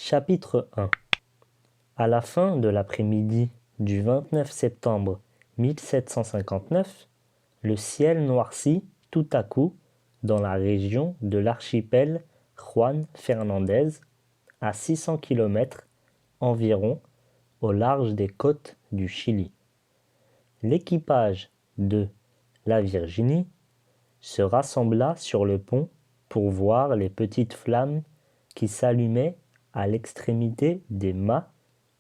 Chapitre 1. À la fin de l'après-midi du 29 septembre 1759, le ciel noircit tout à coup dans la région de l'archipel Juan Fernández, à 600 km environ au large des côtes du Chili. L'équipage de la Virginie se rassembla sur le pont pour voir les petites flammes qui s'allumaient à l'extrémité des mâts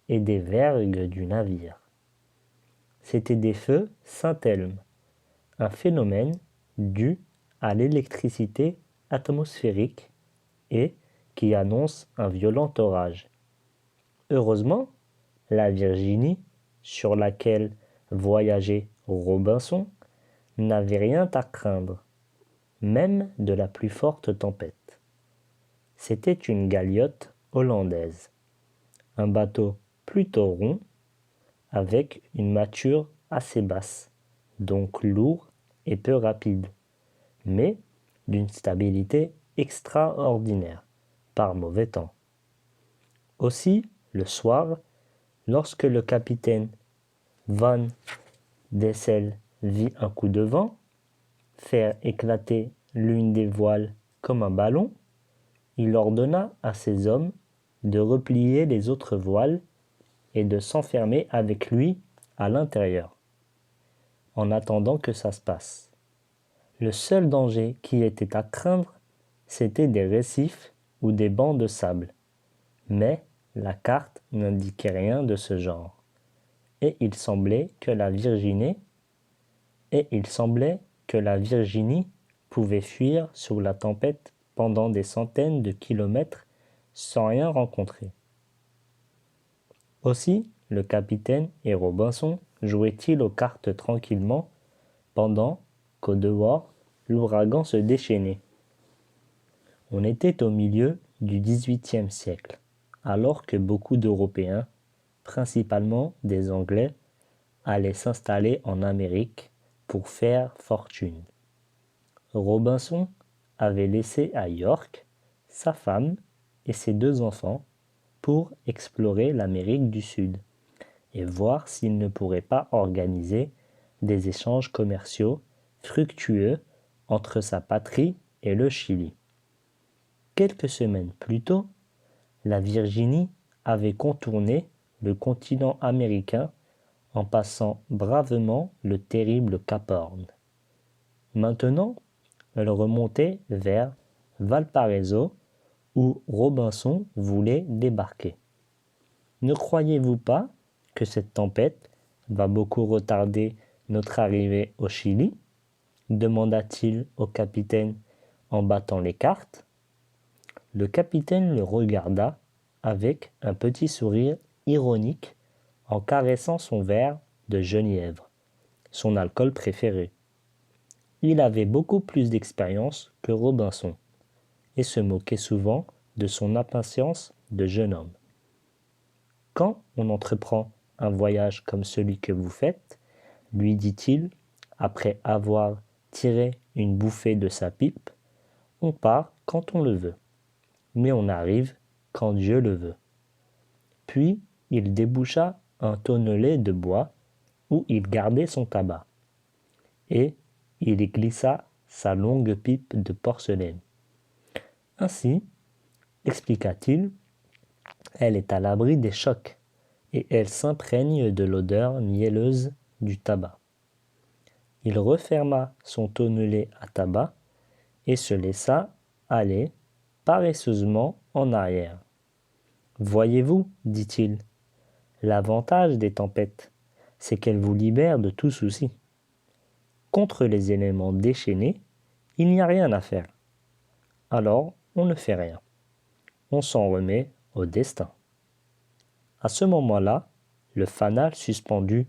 et des vergues du navire. C'étaient des feux Saint-Elme, un phénomène dû à l'électricité atmosphérique et qui annonce un violent orage. Heureusement, la Virginie, sur laquelle voyageait Robinson, n'avait rien à craindre, même de la plus forte tempête. C'était une galiote hollandaise, un bateau plutôt rond, avec une mâture assez basse, donc lourd et peu rapide, mais d'une stabilité extraordinaire, par mauvais temps. Aussi, le soir, lorsque le capitaine Van Dessel vit un coup de vent faire éclater l'une des voiles comme un ballon, il ordonna à ses hommes de replier les autres voiles et de s'enfermer avec lui à l'intérieur, en attendant que ça se passe. Le seul danger qui était à craindre, c'était des récifs ou des bancs de sable, mais la carte n'indiquait rien de ce genre, et il semblait que la Virginie pouvait fuir sous la tempête pendant des centaines de kilomètres sans rien rencontrer. Aussi, le capitaine et Robinson jouaient-ils aux cartes tranquillement pendant qu'au dehors, l'ouragan se déchaînait. On était au milieu du XVIIIe siècle, alors que beaucoup d'Européens, principalement des Anglais, allaient s'installer en Amérique pour faire fortune. Robinson avait laissé à York sa femme et ses 2 enfants pour explorer l'Amérique du Sud et voir s'il ne pourrait pas organiser des échanges commerciaux fructueux entre sa patrie et le Chili. Quelques semaines plus tôt, la Virginie avait contourné le continent américain en passant bravement le terrible Cap Horn. Maintenant, elle remontait vers Valparaiso où Robinson voulait débarquer. Ne croyez-vous pas que cette tempête va beaucoup retarder notre arrivée au Chili ? Demanda-t-il au capitaine en battant les cartes. Le capitaine le regarda avec un petit sourire ironique en caressant son verre de genièvre, son alcool préféré. Il avait beaucoup plus d'expérience que Robinson et se moquait souvent de son impatience de jeune homme. Quand on entreprend un voyage comme celui que vous faites, lui dit-il, après avoir tiré une bouffée de sa pipe, on part quand on le veut, mais on arrive quand Dieu le veut. Puis il déboucha un tonnelet de bois où il gardait son tabac, et il y glissa sa longue pipe de porcelaine. Ainsi, expliqua-t-il, elle est à l'abri des chocs, et elle s'imprègne de l'odeur mielleuse du tabac. Il referma son tonnelet à tabac et se laissa aller paresseusement en arrière. « Voyez-vous, dit-il, l'avantage des tempêtes, c'est qu'elles vous libèrent de tout souci. Contre les éléments déchaînés, il n'y a rien à faire. Alors, on ne fait rien. On s'en remet au destin. » À ce moment-là, le fanal suspendu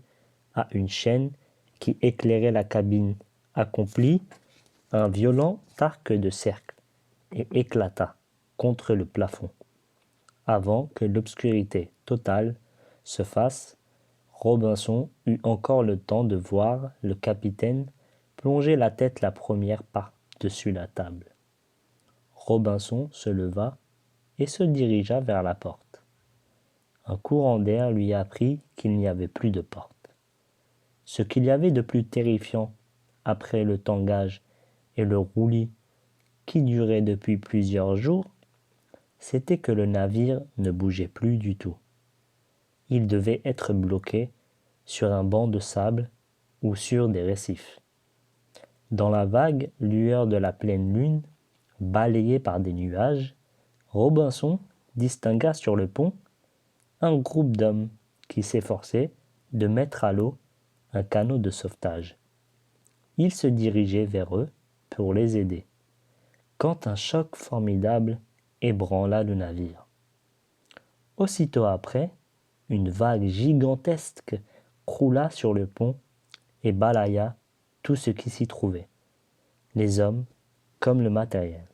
à une chaîne qui éclairait la cabine accomplit un violent arc de cercle et éclata contre le plafond. Avant que l'obscurité totale se fasse, Robinson eut encore le temps de voir le capitaine plonger la tête la première par-dessus la table. Robinson se leva et se dirigea vers la porte. Un courant d'air lui apprit qu'il n'y avait plus de porte. Ce qu'il y avait de plus terrifiant après le tangage et le roulis qui durait depuis plusieurs jours, c'était que le navire ne bougeait plus du tout. Il devait être bloqué sur un banc de sable ou sur des récifs. Dans la vague lueur de la pleine lune, balayée par des nuages, Robinson distingua sur le pont un groupe d'hommes qui s'efforçaient de mettre à l'eau un canot de sauvetage. Il se dirigeait vers eux pour les aider, quand un choc formidable ébranla le navire. Aussitôt après, une vague gigantesque croula sur le pont et balaya tout ce qui s'y trouvait, les hommes comme le matériel.